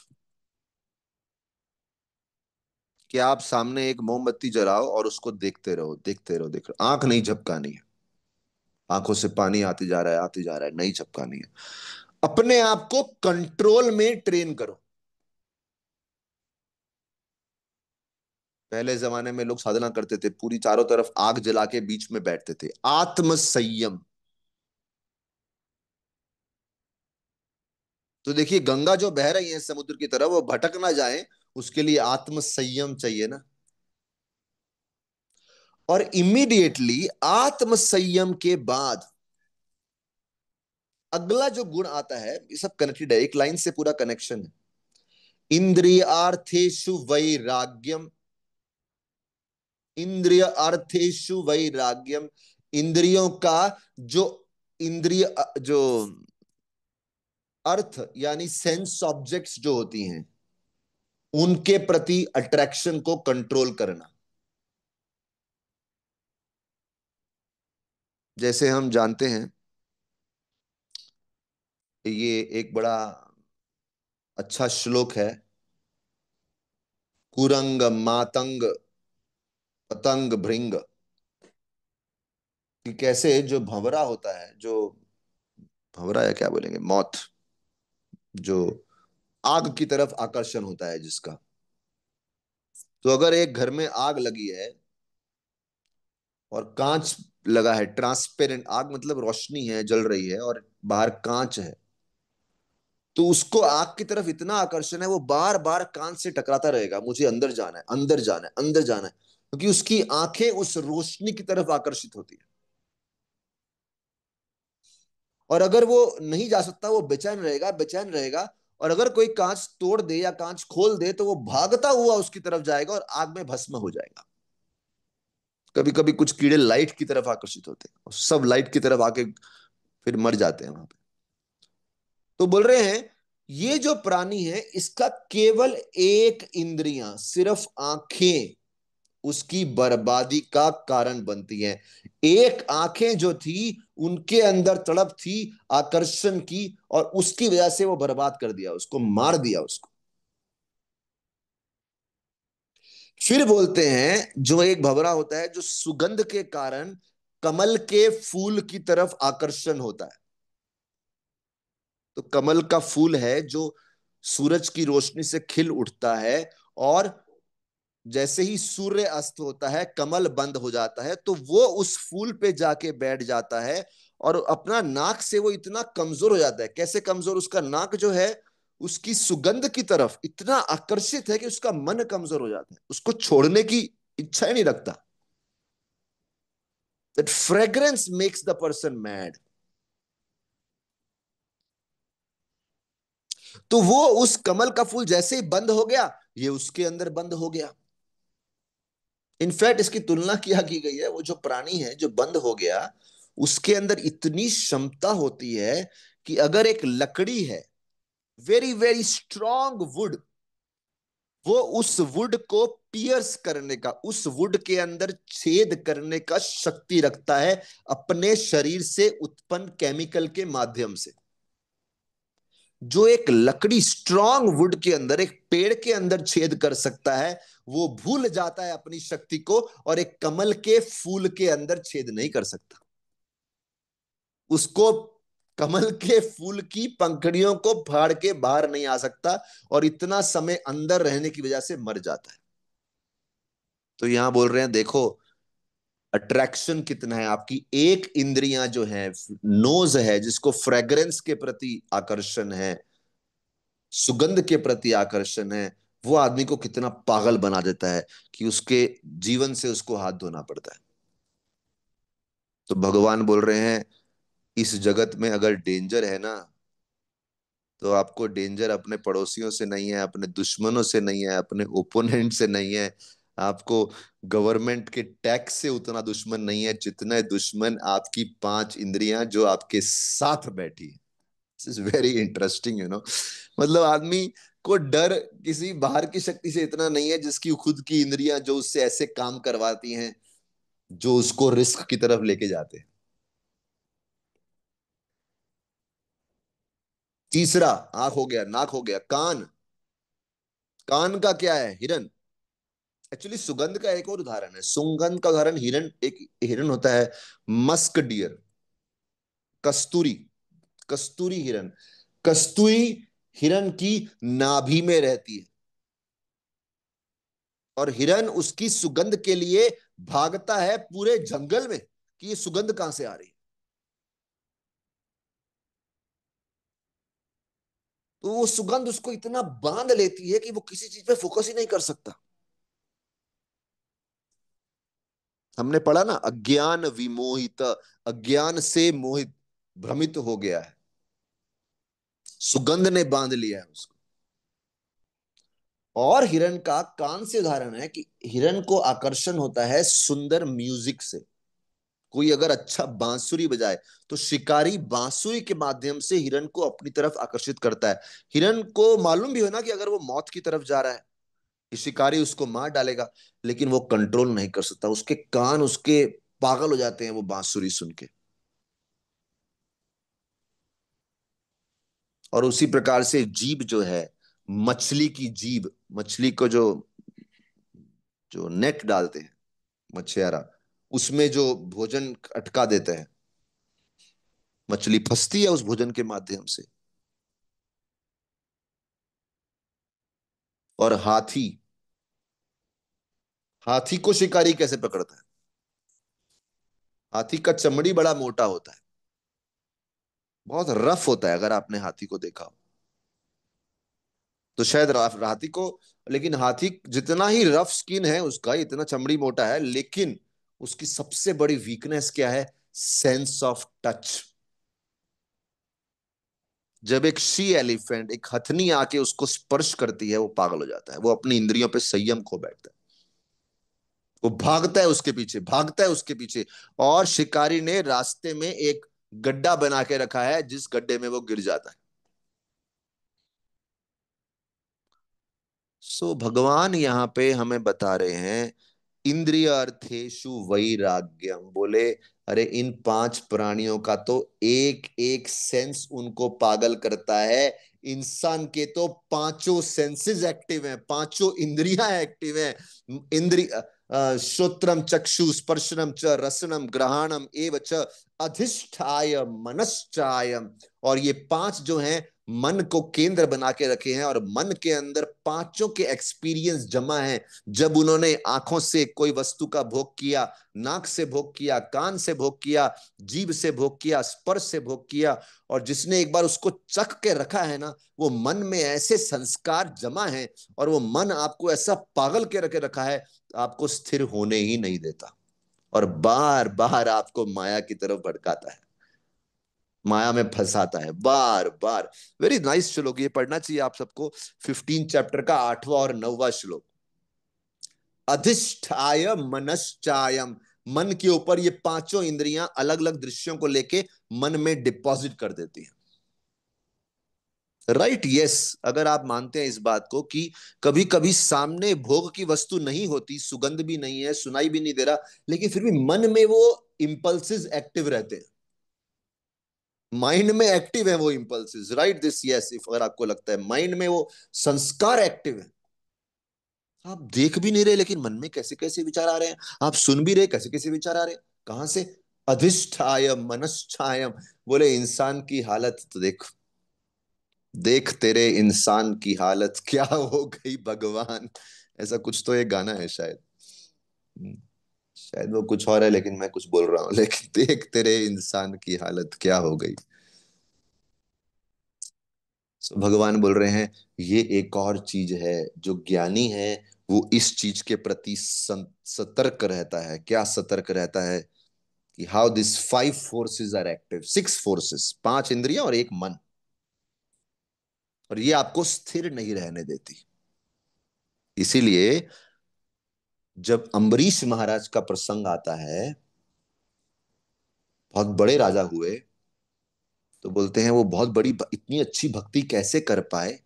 कि आप सामने एक मोमबत्ती जलाओ और उसको देखते रहो, देखते रहो, देख रहो, आंख नहीं झपकानी है। आंखों से पानी आती जा रहा है, आती जा रहा है, नहीं झपकानी है। अपने आप को कंट्रोल में ट्रेन करो। पहले जमाने में लोग साधना करते थे, पूरी चारों तरफ आग जला के बीच में बैठते थे, आत्म संयम। तो देखिए, गंगा जो बह रही है समुद्र की तरफ, वो भटक ना जाए, उसके लिए आत्म संयम चाहिए ना। और इमीडिएटली आत्म संयम के बाद अगला जो गुण आता है, ये सब कनेक्टेड है, एक लाइन से पूरा कनेक्शन है। इंद्रियार्थेषु वैराग्यम, इंद्रिय अर्थेषु वैराग्यम। इंद्रियों का जो, इंद्रिय जो अर्थ यानी सेंस ऑब्जेक्ट्स जो होती हैं, उनके प्रति अट्रैक्शन को कंट्रोल करना। जैसे हम जानते हैं, ये एक बड़ा अच्छा श्लोक है, कुरंग मातंग पतंग भृंग, कि कैसे जो भंवरा होता है, जो भंवरा या क्या बोलेंगे, मौत, जो आग की तरफ आकर्षण होता है जिसका, तो अगर एक घर में आग लगी है और कांच लगा है, ट्रांसपेरेंट आग मतलब रोशनी है, जल रही है, और बाहर कांच है, तो उसको आग की तरफ इतना आकर्षण है, वो बार बार कांच से टकराता रहेगा, मुझे अंदर जाना है, अंदर जाना है, अंदर जाना है, क्योंकि उसकी आंखें उस रोशनी की तरफ आकर्षित होती है। और अगर वो नहीं जा सकता, वो बेचैन रहेगा, बेचैन रहेगा, और अगर कोई कांच तोड़ दे या कांच खोल दे तो वो भागता हुआ उसकी तरफ जाएगा और आग में भस्म हो जाएगा। कभी कभी कुछ कीड़े लाइट की तरफ आकर्षित होते हैं और सब लाइट की तरफ आके फिर मर जाते हैं वहां पे। तो बोल रहे हैं, ये जो प्राणी है इसका केवल एक इंद्रियां, सिर्फ आंखें, उसकी बर्बादी का कारण बनती हैं। एक आंखें जो थी, उनके अंदर तड़प थी आकर्षण की, और उसकी वजह से वो बर्बाद कर दिया, उसको मार दिया उसको। फिर बोलते हैं, जो एक भंवरा होता है जो सुगंध के कारण कमल के फूल की तरफ आकर्षण होता है। तो कमल का फूल है जो सूरज की रोशनी से खिल उठता है, और जैसे ही सूर्य अस्त होता है, कमल बंद हो जाता है, तो वो उस फूल पे जाके बैठ जाता है, और अपना नाक से वो इतना कमजोर हो जाता है। कैसे कमजोर? उसका नाक जो है उसकी सुगंध की तरफ इतना आकर्षित है कि उसका मन कमजोर हो जाता है, उसको छोड़ने की इच्छा ही नहीं रखता। That fragrance makes the person mad. तो वो उस कमल का फूल जैसे ही बंद हो गया, ये उसके अंदर बंद हो गया। इनफैक्ट इसकी तुलना किया की गई है, वो जो प्राणी है जो बंद हो गया, उसके अंदर इतनी क्षमता होती है कि अगर एक लकड़ी है, वेरी वेरी स्ट्रॉन्ग वुड, वो उस वुड को पियर्स करने का, उस वुड के अंदर छेद करने का शक्ति रखता है, अपने शरीर से उत्पन्न केमिकल के माध्यम से। जो एक लकड़ी स्ट्रॉन्ग वुड के अंदर, एक पेड़ के अंदर छेद कर सकता है, वो भूल जाता है अपनी शक्ति को, और एक कमल के फूल के अंदर छेद नहीं कर सकता। उसको कमल के फूल की पंखड़ियों को फाड़ के बाहर नहीं आ सकता, और इतना समय अंदर रहने की वजह से मर जाता है। तो यहां बोल रहे हैं, देखो अट्रैक्शन कितना है। आपकी एक इंद्रियां जो है, नोज है, जिसको फ्रेग्रेंस के प्रति आकर्षण है, सुगंध के प्रति आकर्षण है, वो आदमी को कितना पागल बना देता है कि उसके जीवन से उसको हाथ धोना पड़ता है। तो भगवान बोल रहे हैं, इस जगत में अगर डेंजर है ना, तो आपको डेंजर अपने पड़ोसियों से नहीं है, अपने दुश्मनों से नहीं है, अपने ओपोनेंट से नहीं है, आपको गवर्नमेंट के टैक्स से उतना दुश्मन नहीं है जितने दुश्मन आपकी पांच इंद्रियां जो आपके साथ बैठी है। दिस इज वेरी इंटरेस्टिंग, मतलब आदमी को डर किसी बाहर की शक्ति से इतना नहीं है, जिसकी खुद की इंद्रियां जो उससे ऐसे काम करवाती हैं, जो उसको रिस्क की तरफ लेके जाते हैं। तीसरा, आंख हो गया, नाक हो गया, कान। कान का क्या है? हिरन। एक्चुअली सुगंध का एक और उदाहरण है, सुगंध का उदाहरण हिरन, एक हिरन होता है, मस्क डियर, कस्तूरी, कस्तूरी हिरन। कस्तूरी हिरन की नाभि में रहती है, और हिरन उसकी सुगंध के लिए भागता है पूरे जंगल में कि ये सुगंध कहां से आ रही है। तो वो सुगंध उसको इतना बांध लेती है कि वो किसी चीज पे फोकस ही नहीं कर सकता। हमने पढ़ा ना, अज्ञान विमोहित, अज्ञान से मोहित, भ्रमित हो गया है, सुगंध ने बांध लिया है उसको। और हिरन का कान से उदाहरण है कि हिरन को आकर्षण होता है सुंदर म्यूजिक से। कोई अगर अच्छा बांसुरी बजाए, तो शिकारी बांसुरी के माध्यम से हिरन को अपनी तरफ आकर्षित करता है। हिरन को मालूम भी हो ना कि अगर वो मौत की तरफ जा रहा है, कि शिकारी उसको मार डालेगा, लेकिन वो कंट्रोल नहीं कर सकता, उसके कान उसके पागल हो जाते हैं वो बांसुरी सुन के। और उसी प्रकार से जीभ जो है, मछली की जीभ, मछली को जो जो नेट डालते हैं मछियारा, उसमें जो भोजन अटका देते हैं, मछली फंसती है उस भोजन के माध्यम से। और हाथी, हाथी को शिकारी कैसे पकड़ता है? हाथी का चमड़ी बड़ा मोटा होता है, बहुत रफ होता है, अगर आपने हाथी को देखा हो तो शायद हाथी को, लेकिन हाथी जितना ही रफ स्किन है उसका, इतना चमड़ी मोटा है, लेकिन उसकी सबसे बड़ी वीकनेस क्या है? Sense of touch. जब एक शी एलिफेंट, एक हथनी आके उसको स्पर्श करती है, वो पागल हो जाता है, वो अपनी इंद्रियों पे संयम खो बैठता है, वो भागता है उसके पीछे, भागता है उसके पीछे। और शिकारी ने रास्ते में एक गड्ढा बना के रखा है, जिस गड्ढे में वो गिर जाता है। सो भगवान यहाँ पे हमें बता रहे हैं, इंद्रिय अर्थेषु वैराग्यम, बोले अरे इन पांच प्राणियों का तो एक एक सेंस उनको पागल करता है। इंसान के तो पांचों सेंसेस एक्टिव हैं, पांचों इंद्रियां एक्टिव हैं। इंद्रिय श्रोत्रम चक्षु स्पर्शनम च रसनम ग्रहणम एव च अधिष्ठाय मनश्चायम। और ये पांच जो हैं, मन को केंद्र बना के रखे हैं, और मन के अंदर पांचों के एक्सपीरियंस जमा हैं। जब उन्होंने आंखों से कोई वस्तु का भोग किया, नाक से भोग किया, कान से भोग किया, जीभ से भोग किया, स्पर्श से भोग किया, और जिसने एक बार उसको चख के रखा है ना, वो मन में ऐसे संस्कार जमा हैं, और वो मन आपको ऐसा पागल के रखे रखा है, आपको स्थिर होने ही नहीं देता, और बार बार आपको माया की तरफ भड़काता है, माया में फंसाता है बार बार। वेरी नाइस श्लोक, ये पढ़ना चाहिए आप सबको। 15 चैप्टर का 8वां और 9वां श्लोक। अधिष्ठाय मनश्चायम, मन के ऊपर ये पांचों इंद्रियां अलग अलग दृश्यों को लेके मन में डिपॉजिट कर देती हैं। Right, yes. अगर आप मानते हैं इस बात को कि कभी कभी सामने भोग की वस्तु नहीं होती, सुगंध भी नहीं है, सुनाई भी नहीं दे रहा, लेकिन फिर भी मन में वो इंपल्सेस एक्टिव रहते हैं, माइंड में एक्टिव है वो impulses. Right this, yes. If अगर आपको लगता है माइंड में वो संस्कार एक्टिव है, आप देख भी नहीं रहे लेकिन मन में कैसे कैसे विचार आ रहे हैं, आप सुन भी रहे कैसे कैसे विचार आ रहे हैं, कहां से? अधिष्ठाय मनश्चायम। बोले इंसान की हालत तो देख, देख तेरे इंसान की हालत क्या हो गई भगवान। ऐसा कुछ तो एक गाना है शायद। हम्म, शायद वो कुछ और है, लेकिन मैं कुछ बोल रहा हूँ। लेकिन देख तेरे इंसान की हालत क्या हो गई। So, भगवान बोल रहे हैं ये एक और चीज है, जो ज्ञानी है वो इस चीज के प्रति सतर्क रहता है। क्या सतर्क रहता है? कि how this five forces are active, six forces, पांच इंद्रियां और एक मन, और ये आपको स्थिर नहीं रहने देती। इसीलिए जब अम्बरीश महाराज का प्रसंग आता है, बहुत बड़े राजा हुए, तो बोलते हैं वो बहुत बड़ी, इतनी अच्छी भक्ति कैसे कर पाए?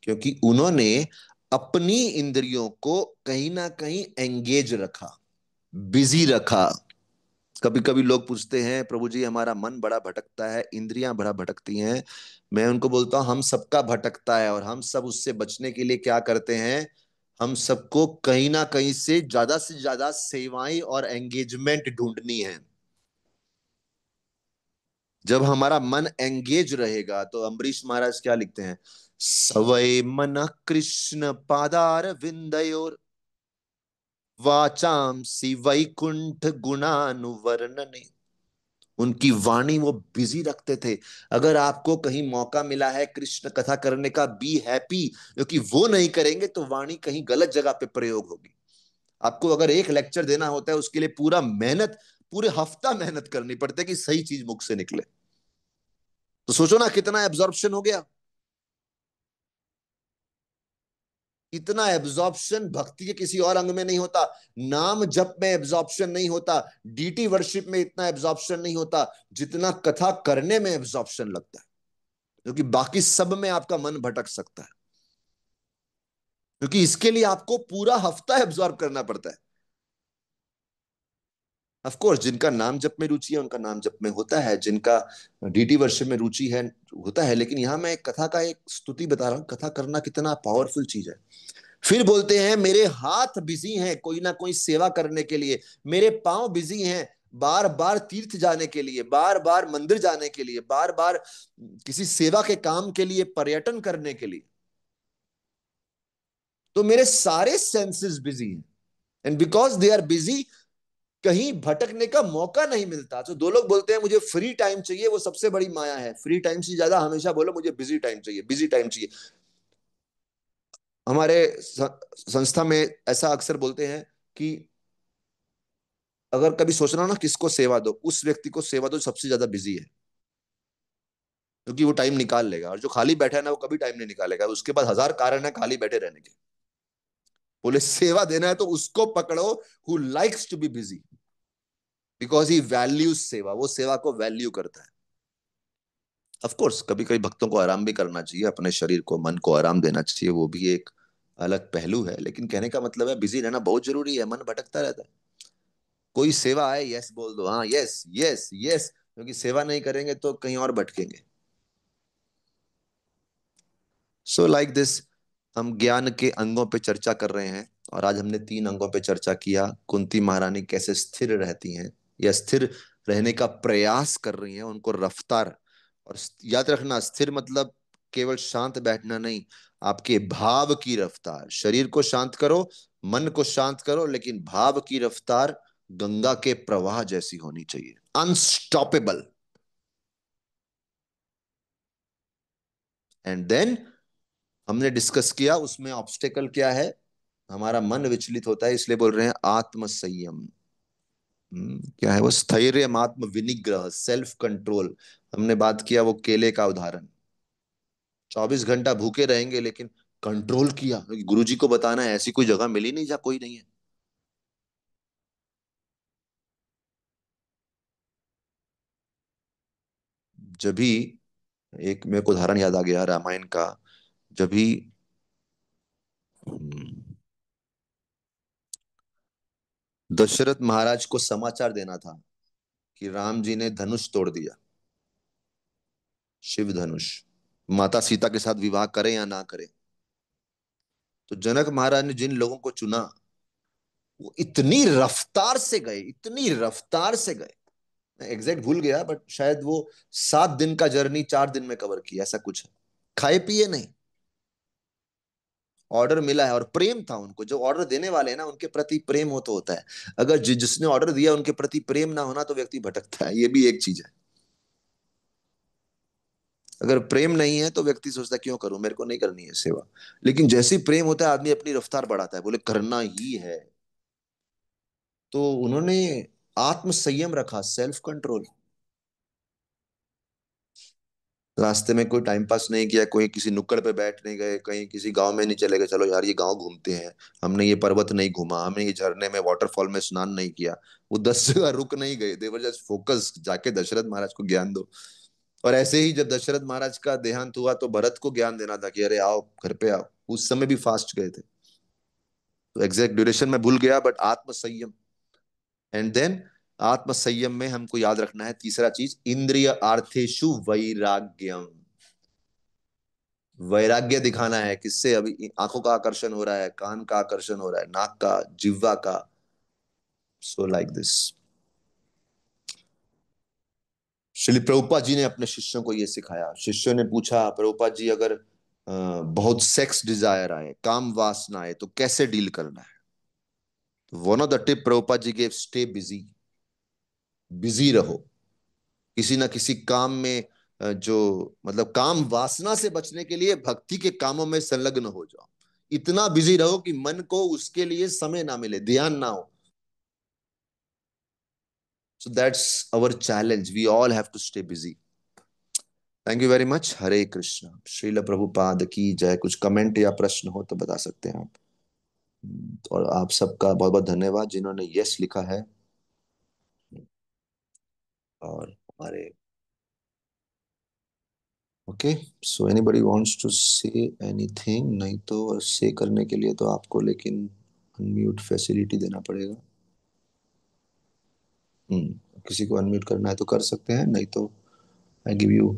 क्योंकि उन्होंने अपनी इंद्रियों को कहीं ना कहीं एंगेज रखा, बिजी रखा। कभी कभी लोग पूछते हैं प्रभु जी हमारा मन बड़ा भटकता है, इंद्रियां बड़ा भटकती हैं। मैं उनको बोलता हूं हम सबका भटकता है, और हम सब उससे बचने के लिए क्या करते हैं? हम सबको कहीं ना कहीं से ज्यादा सेवाएं और एंगेजमेंट ढूंढनी है। जब हमारा मन एंगेज रहेगा, तो अम्बरीश महाराज क्या लिखते हैं? सवै मन कृष्ण पादार विंदयोर वाचांसी वैकुंठ गुणानुवर्णने। उनकी वाणी वो बिजी रखते थे। अगर आपको कहीं मौका मिला है कृष्ण कथा करने का, बी हैप्पी, क्योंकि वो नहीं करेंगे तो वाणी कहीं गलत जगह पे प्रयोग होगी। आपको अगर एक लेक्चर देना होता है, उसके लिए पूरा मेहनत, पूरे हफ्ता मेहनत करनी पड़ती है कि सही चीज मुख से निकले। तो सोचो ना कितना एब्जॉर्प्शन हो गया। इतना एब्जॉर्प्शन भक्ति के किसी और अंग में नहीं होता। नाम जप में एब्जॉर्प्शन नहीं होता, डीटी वर्शिप में इतना एब्जॉर्प्शन नहीं होता, जितना कथा करने में एब्जॉर्प्शन लगता है। क्योंकि बाकी सब में आपका मन भटक सकता है, क्योंकि इसके लिए आपको पूरा हफ्ता एब्जॉर्ब करना पड़ता है। ऑफ कोर्स जिनका नाम जप में रुचि है उनका नाम जप में होता है, जिनका डीटी वर्ship में रुचि है होता है, लेकिन यहाँ मैं एक कथा का एक स्तुति बता रहा हूँ, कथा करना कितना पावरफुल चीज है। फिर बोलते हैं मेरे हाथ बिजी हैं कोई ना कोई सेवा करने के लिए, मेरे पांव बिजी हैं बार बार तीर्थ जाने के लिए, बार बार मंदिर जाने के लिए, बार बार किसी सेवा के काम के लिए, पर्यटन करने के लिए। तो मेरे सारे सेंसेस बिजी हैं, and because they are busy कहीं भटकने का मौका नहीं मिलता। तो दो लोग बोलते हैं मुझे फ्री टाइम चाहिए, वो सबसे बड़ी माया है। फ्री टाइम से ज्यादा हमेशा बोलो मुझे बिजी टाइम चाहिए, बिजी टाइम चाहिए। हमारे संस्था में ऐसा अक्सर बोलते हैं कि अगर कभी सोच रहा हो ना किसको सेवा दो, उस व्यक्ति को सेवा दो जो सबसे ज्यादा बिजी है, क्योंकि वो टाइम निकाल लेगा। और जो खाली बैठा है ना वो कभी टाइम नहीं निकालेगा, उसके पास हजार कारण है खाली बैठे रहने के। बोले सेवा देना है तो उसको पकड़ो who likes to be busy, because he values सेवा, वो सेवा को वैल्यू करता है। ऑफ कोर्स कभी कभी भक्तों को आराम भी करना चाहिए, अपने शरीर को मन को आराम देना चाहिए, वो भी एक अलग पहलू है। लेकिन कहने का मतलब है बिजी रहना बहुत जरूरी है, मन भटकता रहता है। कोई सेवा आए यस बोल दो, हाँ यस यस यस, क्योंकि सेवा नहीं करेंगे तो कहीं और भटकेंगे। सो लाइक दिस, हम ज्ञान के अंगों पे चर्चा कर रहे हैं, और आज हमने 3 अंगों पे चर्चा किया। कुंती महारानी कैसे स्थिर रहती हैं या स्थिर रहने का प्रयास कर रही हैं, उनको रफ्तार। और याद रखना स्थिर मतलब केवल शांत बैठना नहीं, आपके भाव की रफ्तार। शरीर को शांत करो, मन को शांत करो, लेकिन भाव की रफ्तार गंगा के प्रवाह जैसी होनी चाहिए, अनस्टॉपेबल। एंड देन हमने डिस्कस किया उसमें ऑब्स्टेकल क्या है, हमारा मन विचलित होता है, इसलिए बोल रहे हैं आत्म संयम। क्या है वो? स्थैर्य, आत्म विनिग्रह, सेल्फ कंट्रोल। हमने बात किया वो केले का उदाहरण। 24 घंटा भूखे रहेंगे लेकिन कंट्रोल किया, क्योंकि गुरु जी को बताना है ऐसी कोई जगह मिली नहीं जहाँ कोई नहीं है। जब भी एक मेरे को उदाहरण याद आ गया रामायण का। जब भी हम्म, दशरथ महाराज को समाचार देना था कि राम जी ने धनुष तोड़ दिया, शिव धनुष, माता सीता के साथ विवाह करें या ना करें। तो जनक महाराज ने जिन लोगों को चुना, वो इतनी रफ्तार से गए, इतनी रफ्तार से गए, मैं एग्जैक्ट भूल गया बट शायद वो 7 दिन का जर्नी 4 दिन में कवर किया, ऐसा कुछ है। खाए पिए नहीं, ऑर्डर मिला है और प्रेम था उनको। जो ऑर्डर देने वाले हैं ना उनके प्रति प्रेम हो तो होता है। अगर जिसने ऑर्डर दिया उनके प्रति प्रेम ना होना तो व्यक्ति भटकता है, ये भी एक चीज है। अगर प्रेम नहीं है तो व्यक्ति सोचता है क्यों करूं, मेरे को नहीं करनी है सेवा। लेकिन जैसे ही प्रेम होता है आदमी अपनी रफ्तार बढ़ाता है, बोले करना ही है। तो उन्होंने आत्म संयम रखा, सेल्फ कंट्रोल। रास्ते में कोई टाइम पास नहीं किया, कोई किसी नुक्कड़ पे बैठ नहीं गए, कहीं किसी गांव में नहीं चले गए चलो यार ये गांव घूमते हैं। हमने ये पर्वत नहीं घूमा, हमने ये झरने में वाटरफॉल में स्नान नहीं किया। वो 10 जगह रुक नहीं गए, देवर जस्ट फोकस, जाके दशरथ महाराज को ज्ञान दो। और ऐसे ही जब दशरथ महाराज का देहांत हुआ तो भरत को ज्ञान देना था कि अरे आओ घर पे आओ, उस समय भी फास्ट गए थे। तो एग्जैक्ट ड्यूरेशन में भूल गया बट आत्म संयम। एंड देन आत्म संयम में हमको याद रखना है तीसरा चीज, इंद्रिय आर्थेषु वैराग्यम। वैराग्य दिखाना है किससे? अभी आंखों का आकर्षण हो रहा है, कान का आकर्षण हो रहा है, नाक का, जिह्वा का। So like this Shri Prabhupada ji ने अपने शिष्यों को ये सिखाया। शिष्यों ने पूछा प्रभुपाद जी अगर बहुत सेक्स डिजायर आए, काम वासना आए तो कैसे डील करना है? One of the tip Prabhupada ji के, स्टे बिजी। बिजी रहो किसी ना किसी काम में। जो मतलब काम वासना से बचने के लिए भक्ति के कामों में संलग्न हो जाओ। इतना बिजी रहो कि मन को उसके लिए समय ना मिले, ध्यान ना हो। So that's our challenge. We all have to stay busy. Thank you very much. Hare Krishna. Srila Prabhupada की जय। कुछ कमेंट या प्रश्न हो तो बता सकते हैं आप। और आप सबका बहुत बहुत धन्यवाद जिन्होंने यस लिखा है। और हमारे okay, so anybody wants to say anything? नहीं तो से करने के लिए तो आपको लेकिन अनम्यूट फैसिलिटी देना पड़ेगा। किसी को अनम्यूट करना है तो कर सकते हैं, नहीं तो आई गिव यू